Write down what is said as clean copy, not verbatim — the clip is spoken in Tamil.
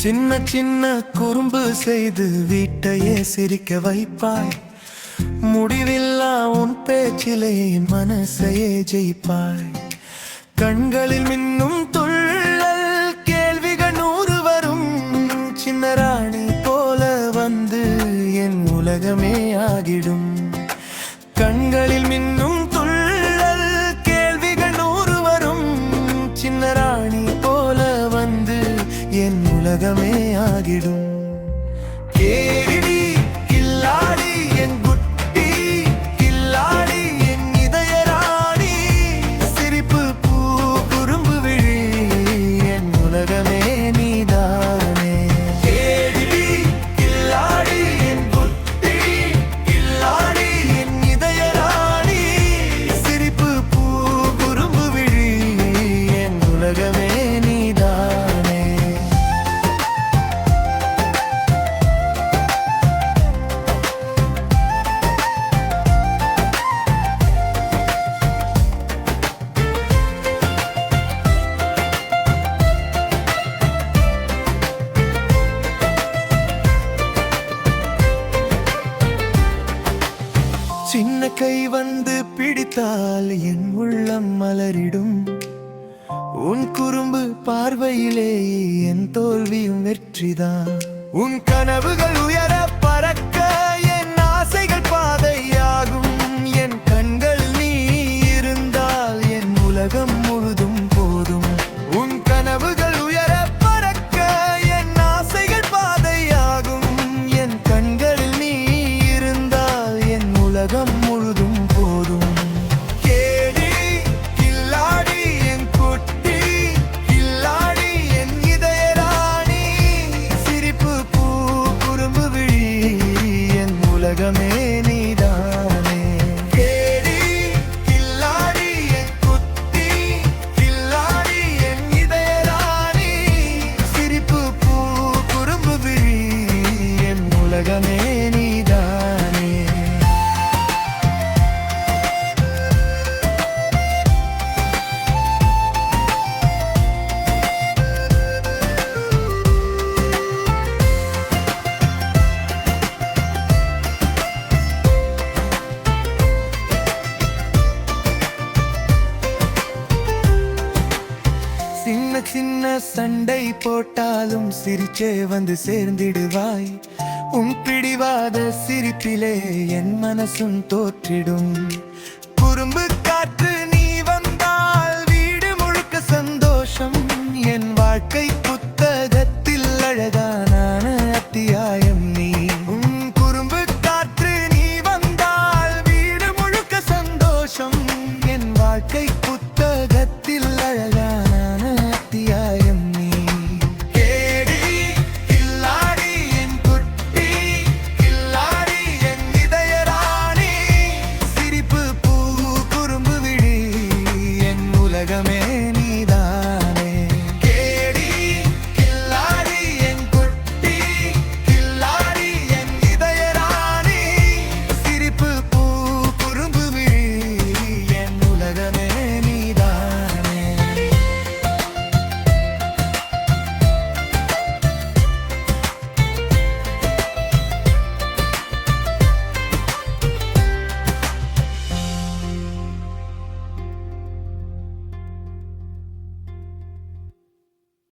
சின்ன சின்ன குறும்பு செய்து வீட்டையே சிரிக்க வைப்பாய். முடிவில்லா உன் பேச்சிலே மனசையே ஜெயிப்பாய். கண்களில் மின்னும் துள்ளல், கேள்விகள் 100 வரும். சின்ன ராணி போல வந்து என் உலகமே ஆகிடும். கண்களில் மின்னும் துள்ளல், கேள்விகள் 100 வரும். சின்ன ராணி போல வந்து என் உலகமே ஆகிடும். கேடி கில்லாடி என் குட்டி கில்லாடி, என் இதய ராணி. சிரிப்பு பூ குறும்பு விழி, என் உலகமே நீதானே. கேடி கில்லாடி என் குட்டி கில்லாடி, என் இதய ராணி. சிரிப்பு பூ குறும்பு விழி, என் உலகமே நீதானே. சின்ன கை வந்து பிடித்தால் என் உள்ளம் மலரிடும். உன் குறும்பு பார்வையிலே என் தோல்வியும் வெற்றிதான். உன் கனவுகள் உயர பறக்க என் ஆசைகள் பாதையாகும். என் கண்கள் நீ இருந்தால் என் உலகம் முழுதும் போதும். உன் கனவுகள் உயர பறக்க என் ஆசைகள் பாதையாகும். என் கண்களில் நீ இருந்தால் என் உலகம் முழுதும் போதும். கேடி கில்லாடி என் குட்டி கில்லாடி, என் இதய ராணி. சிரிப்பு பூ குறும்பு விழி, என் உலகமே நீதானே. கேடி கில்லாடி என் குட்டி கில்லாடி, என் இதய ராணி. சிரிப்பு பூ குறும்பு விழி, என் உலகமே நீதானே. சின்ன சின்ன சண்டை போட்டாலும் சிரிச்சே வந்து சேர்ந்திடுவாய். உன் பிடிவாத சிரிப்பிலே என் மனசும் தோற்றிடும். குறும்பு காற்று